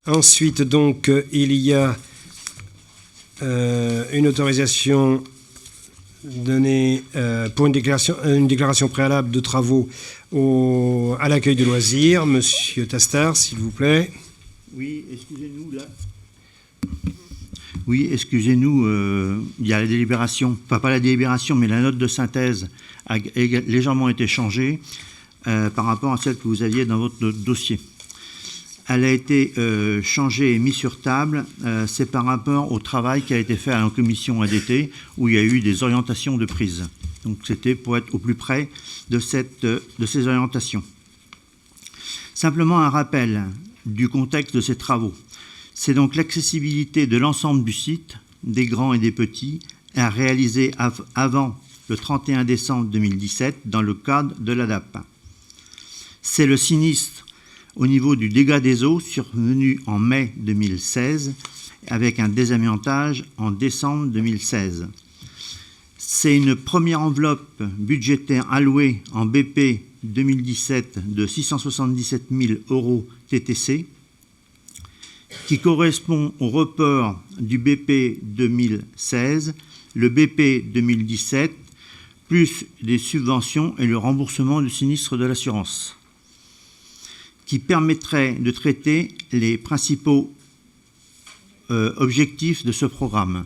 Ensuite, donc, il y a une autorisation donnée pour une déclaration préalable de travaux à l'accueil de loisirs. Monsieur Tastard, s'il vous plaît. Oui, excusez-nous, là. Oui, excusez-nous, il y a la délibération, enfin pas la délibération, mais la note de synthèse a légèrement été changée par rapport à celle que vous aviez dans votre dossier. Elle a été changée et mise sur table, c'est par rapport au travail qui a été fait à la commission ADT, où il y a eu des orientations de prise. Donc c'était pour être au plus près de ces orientations. Simplement un rappel du contexte de ces travaux. C'est donc l'accessibilité de l'ensemble du site, des grands et des petits, à réaliser avant le 31 décembre 2017 dans le cadre de l'ADAP. C'est le sinistre au niveau du dégât des eaux survenu en mai 2016 avec un désamiantage en décembre 2016. C'est une première enveloppe budgétaire allouée en BP 2017 de 677 000 € TTC qui correspond au report du BP 2016, le BP 2017, plus les subventions et le remboursement du sinistre de l'assurance, qui permettrait de traiter les principaux objectifs de ce programme.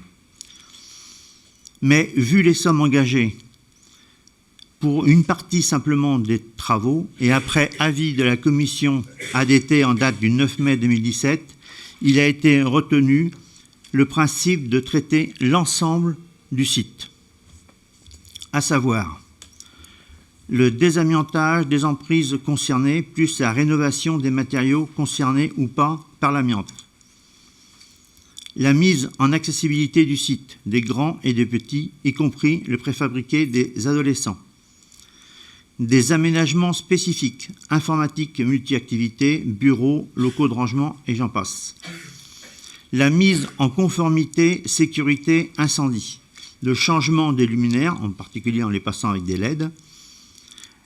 Mais vu les sommes engagées pour une partie simplement des travaux, et après avis de la commission ADT en date du 9 mai 2017, il a été retenu le principe de traiter l'ensemble du site, à savoir le désamiantage des emprises concernées, plus la rénovation des matériaux concernés ou pas par l'amiante, la mise en accessibilité du site, des grands et des petits, y compris le préfabriqué des adolescents, des aménagements spécifiques, informatique, multi-activités, bureaux, locaux de rangement et j'en passe. La mise en conformité, sécurité, incendie, le changement des luminaires, en particulier en les passant avec des LED,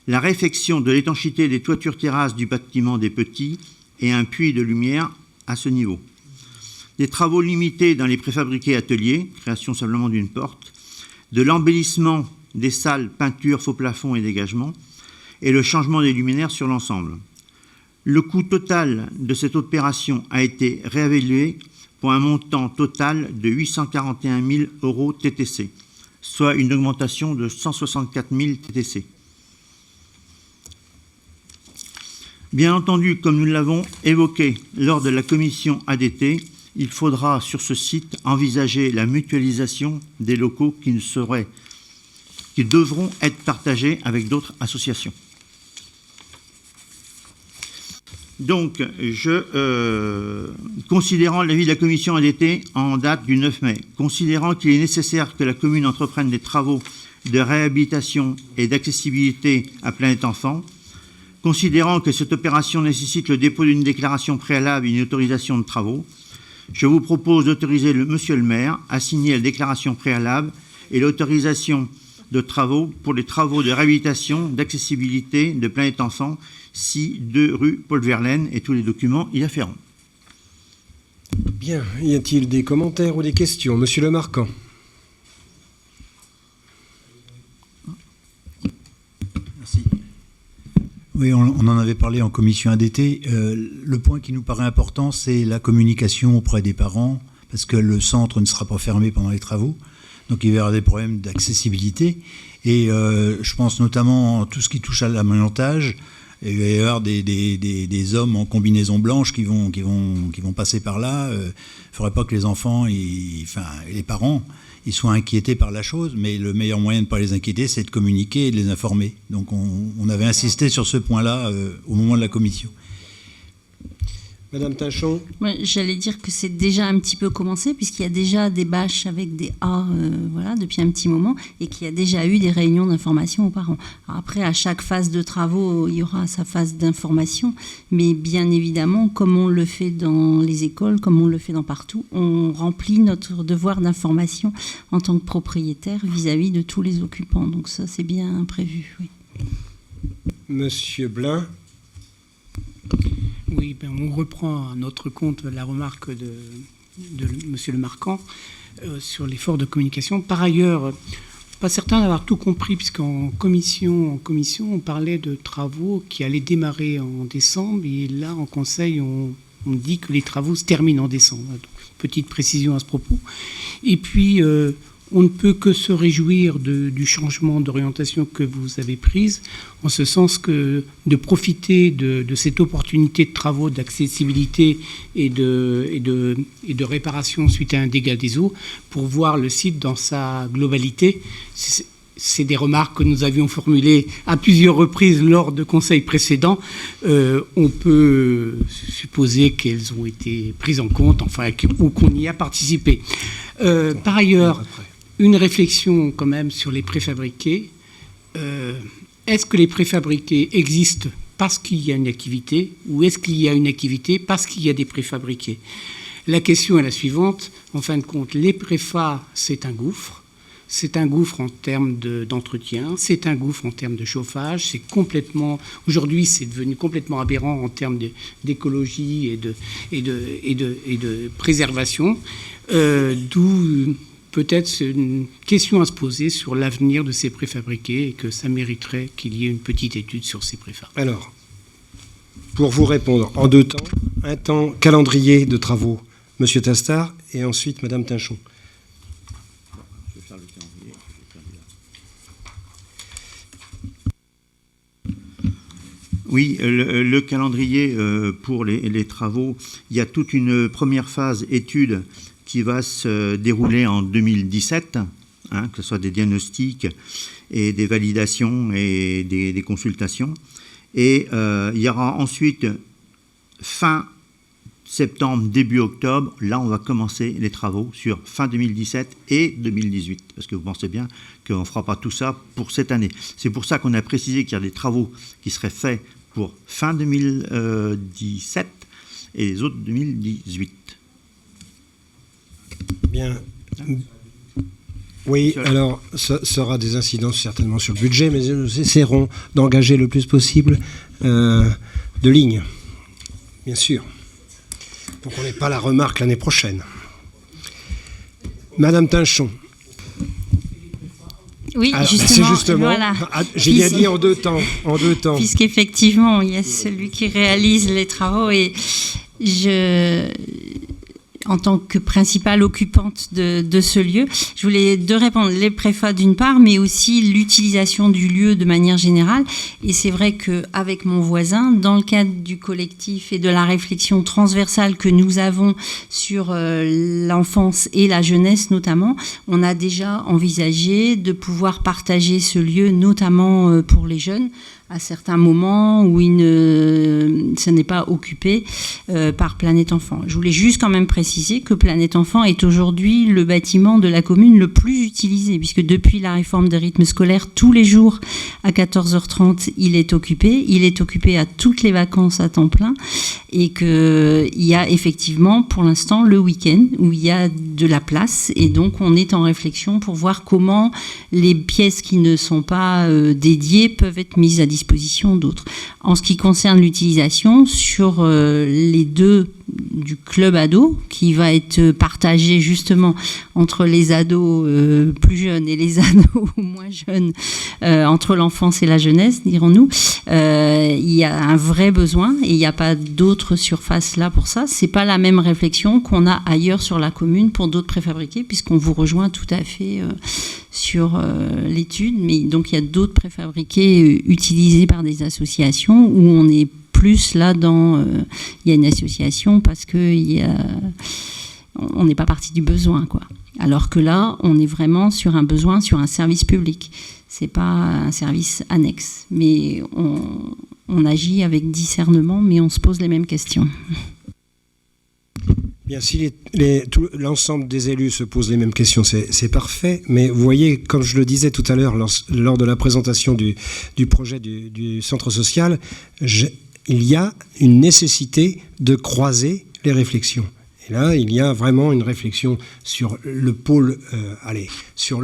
la réfection de l'étanchéité des toitures terrasses du bâtiment des petits et un puits de lumière à ce niveau. Des travaux limités dans les préfabriqués ateliers, création simplement d'une porte, de l'embellissement des salles, peinture, faux plafond et dégagement, et le changement des luminaires sur l'ensemble. Le coût total de cette opération a été réévalué pour un montant total de 841 000 € TTC, soit une augmentation de 164 000 TTC. Bien entendu, comme nous l'avons évoqué lors de la commission ADT, il faudra sur ce site envisager la mutualisation des locaux qui devront être partagés avec d'autres associations. Donc, considérant l'avis de la commission ADT en date du 9 mai, considérant qu'il est nécessaire que la commune entreprenne des travaux de réhabilitation et d'accessibilité à Planète Enfant, considérant que cette opération nécessite le dépôt d'une déclaration préalable et une autorisation de travaux, je vous propose d'autoriser monsieur le maire à signer la déclaration préalable et l'autorisation de travaux pour les travaux de réhabilitation, d'accessibilité de Planète Enfant, 2 rue Paul Verlaine et tous les documents y afférents. Bien, y a-t-il des commentaires ou des questions? Monsieur Le Marquand. Merci. Oui, on en avait parlé en commission ADT. Le point qui nous paraît important, c'est la communication auprès des parents, parce que le centre ne sera pas fermé pendant les travaux. Donc il va y avoir des problèmes d'accessibilité. Et je pense notamment à tout ce qui touche à l'amiantage. Il va y avoir des hommes en combinaison blanche qui vont passer par là. Il ne faudrait pas que les enfants, les parents, ils soient inquiétés par la chose, mais le meilleur moyen de ne pas les inquiéter, c'est de communiquer et de les informer. Donc on avait insisté sur ce point-là au moment de la commission. Madame Tachon. Ouais, j'allais dire que c'est déjà un petit peu commencé, puisqu'il y a déjà des bâches avec des A depuis un petit moment, et qu'il y a déjà eu des réunions d'information aux parents. Alors après, à chaque phase de travaux, il y aura sa phase d'information, mais bien évidemment, comme on le fait dans les écoles, comme on le fait dans partout, on remplit notre devoir d'information en tant que propriétaire vis-à-vis de tous les occupants. Donc ça, c'est bien prévu, oui. Monsieur Blin. Oui, on reprend à notre compte la remarque de M. Le Marquand sur l'effort de communication. Par ailleurs, pas certain d'avoir tout compris, puisqu'en commission, on parlait de travaux qui allaient démarrer en décembre, et là, en conseil, on dit que les travaux se terminent en décembre. Donc, petite précision à ce propos. Et puis, on ne peut que se réjouir du changement d'orientation que vous avez prise, en ce sens que de profiter de cette opportunité de travaux d'accessibilité et de réparation suite à un dégât des eaux pour voir le site dans sa globalité. C'est des remarques que nous avions formulées à plusieurs reprises lors de conseils précédents. On peut supposer qu'elles ont été prises en compte, enfin, ou qu'on y a participé. Par ailleurs, une réflexion quand même sur les préfabriqués. Est-ce que les préfabriqués existent parce qu'il y a une activité, ou est-ce qu'il y a une activité parce qu'il y a des préfabriqués? La question est la suivante. En fin de compte, les préfats, c'est un gouffre. C'est un gouffre en termes d'entretien, c'est un gouffre en termes de chauffage, c'est complètement... Aujourd'hui, c'est devenu complètement aberrant en termes d'écologie et de préservation, d'où peut-être une question à se poser sur l'avenir de ces préfabriqués, et que ça mériterait qu'il y ait une petite étude sur ces préfats. Alors, pour vous répondre en deux temps, un temps calendrier de travaux, Monsieur Tastard, et ensuite Madame Tinchon. Oui, le calendrier pour les travaux, il y a toute une première phase étude qui va se dérouler en 2017, que ce soit des diagnostics et des validations et des consultations. Et il y aura ensuite fin septembre, début octobre, là on va commencer les travaux sur fin 2017 et 2018, parce que vous pensez bien qu'on ne fera pas tout ça pour cette année. C'est pour ça qu'on a précisé qu'il y a des travaux qui seraient faits pour fin 2017 et les autres 2018. Bien. Oui, alors ça aura des incidences certainement sur le budget, mais nous essaierons d'engager le plus possible de lignes, bien sûr, pour qu'on n'ait pas la remarque l'année prochaine. Madame Tinchon. Oui, alors, justement, voilà. J'ai bien dit en deux temps. Puisqu'effectivement, il y a celui qui réalise les travaux, et en tant que principale occupante de ce lieu, je voulais répondre, les préfats d'une part, mais aussi l'utilisation du lieu de manière générale. Et c'est vrai qu'avec mon voisin, dans le cadre du collectif et de la réflexion transversale que nous avons sur l'enfance et la jeunesse notamment, on a déjà envisagé de pouvoir partager ce lieu, notamment pour les jeunes, à certains moments où ça n'est pas occupé par Planète Enfant. Je voulais juste quand même préciser que Planète Enfant est aujourd'hui le bâtiment de la commune le plus utilisé, puisque depuis la réforme des rythmes scolaires, tous les jours à 14h30, il est occupé. Il est occupé à toutes les vacances à temps plein, et qu'il y a effectivement pour l'instant le week-end où il y a de la place, et donc on est en réflexion pour voir comment les pièces qui ne sont pas dédiées peuvent être mises à disposition d'autres. En ce qui concerne l'utilisation, sur les deux du club ado, qui va être partagé justement entre les ados plus jeunes et les ados moins jeunes, entre l'enfance et la jeunesse, dirons-nous, il y a un vrai besoin, et il n'y a pas d'autres surfaces là pour ça. C'est pas la même réflexion qu'on a ailleurs sur la commune pour d'autres préfabriqués, puisqu'on vous rejoint tout à fait sur l'étude, mais donc il y a d'autres préfabriqués utilisés par des associations où on est plus là il y a une association parce que on n'est pas parti du besoin, quoi. Alors que là, on est vraiment sur un besoin, sur un service public. C'est pas un service annexe, mais on agit avec discernement, mais on se pose les mêmes questions. Bien, si l'ensemble des élus se posent les mêmes questions, c'est parfait. Mais vous voyez, comme je le disais tout à l'heure lors de la présentation du projet du centre social, il y a une nécessité de croiser les réflexions. Et là, il y a vraiment une réflexion sur le pôle, sur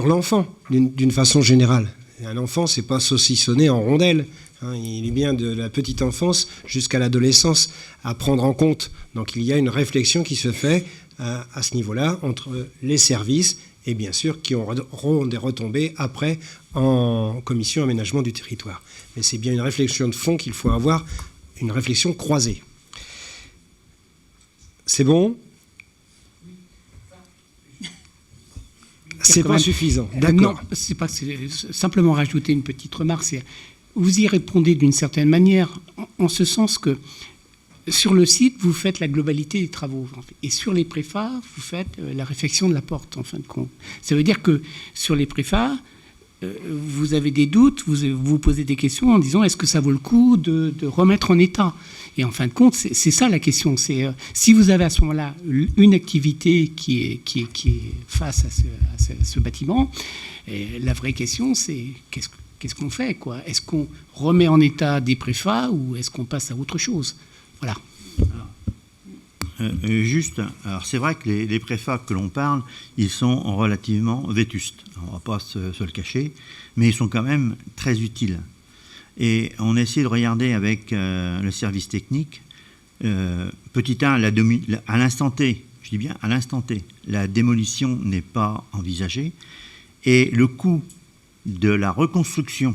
l'enfant d'une façon générale. Et un enfant, c'est pas saucissonné en rondelles. Il est bien de la petite enfance jusqu'à l'adolescence à prendre en compte. Donc il y a une réflexion qui se fait à ce niveau-là entre les services et bien sûr qui auront des retombées après en commission aménagement du territoire. Mais c'est bien une réflexion de fond qu'il faut avoir, une réflexion croisée. C'est bon ? C'est pas suffisant. D'accord. Non, c'est pas. C'est simplement rajouter une petite remarque. Vous y répondez d'une certaine manière, en ce sens que sur le site, vous faites la globalité des travaux. Et sur les préfats, vous faites la réfection de la porte, en fin de compte. Ça veut dire que sur les préfats, vous avez des doutes, vous vous posez des questions en disant est-ce que ça vaut le coup de remettre en état ? Et en fin de compte, c'est ça la question. C'est si vous avez à ce moment-là une activité qui est face à ce bâtiment, et la vraie question, c'est qu'est-ce qu'on fait, quoi ? Est-ce qu'on remet en état des préfats ou est-ce qu'on passe à autre chose ? Voilà. Juste, alors c'est vrai que les préfats que l'on parle, ils sont relativement vétustes. On ne va pas se le cacher, mais ils sont quand même très utiles. Et on a essayé de regarder avec le service technique. Petit 1, à l'instant T, je dis bien à l'instant T, la démolition n'est pas envisagée. Et le coût de la reconstruction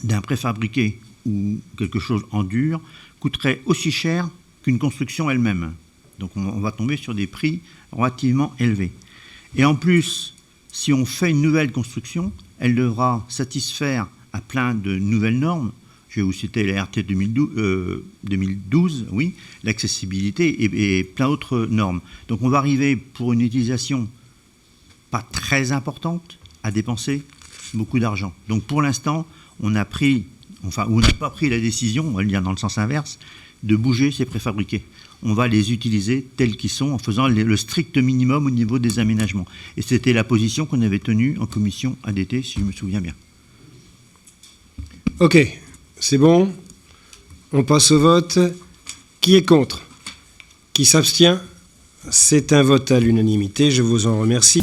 d'un préfabriqué ou quelque chose en dur coûterait aussi cher qu'une construction elle-même. Donc on va tomber sur des prix relativement élevés. Et en plus, si on fait une nouvelle construction, elle devra satisfaire à plein de nouvelles normes. Je vais vous citer la RT 2012, oui, l'accessibilité et plein d'autres normes. Donc on va arriver pour une utilisation pas très importante à dépenser beaucoup d'argent. Donc pour l'instant, on n'a pas pris la décision, on va le dire dans le sens inverse, de bouger ces préfabriqués. On va les utiliser tels qu'ils sont en faisant le strict minimum au niveau des aménagements. Et c'était la position qu'on avait tenue en commission ADT, si je me souviens bien. Ok, c'est bon. On passe au vote. Qui est contre ? Qui s'abstient ? C'est un vote à l'unanimité. Je vous en remercie.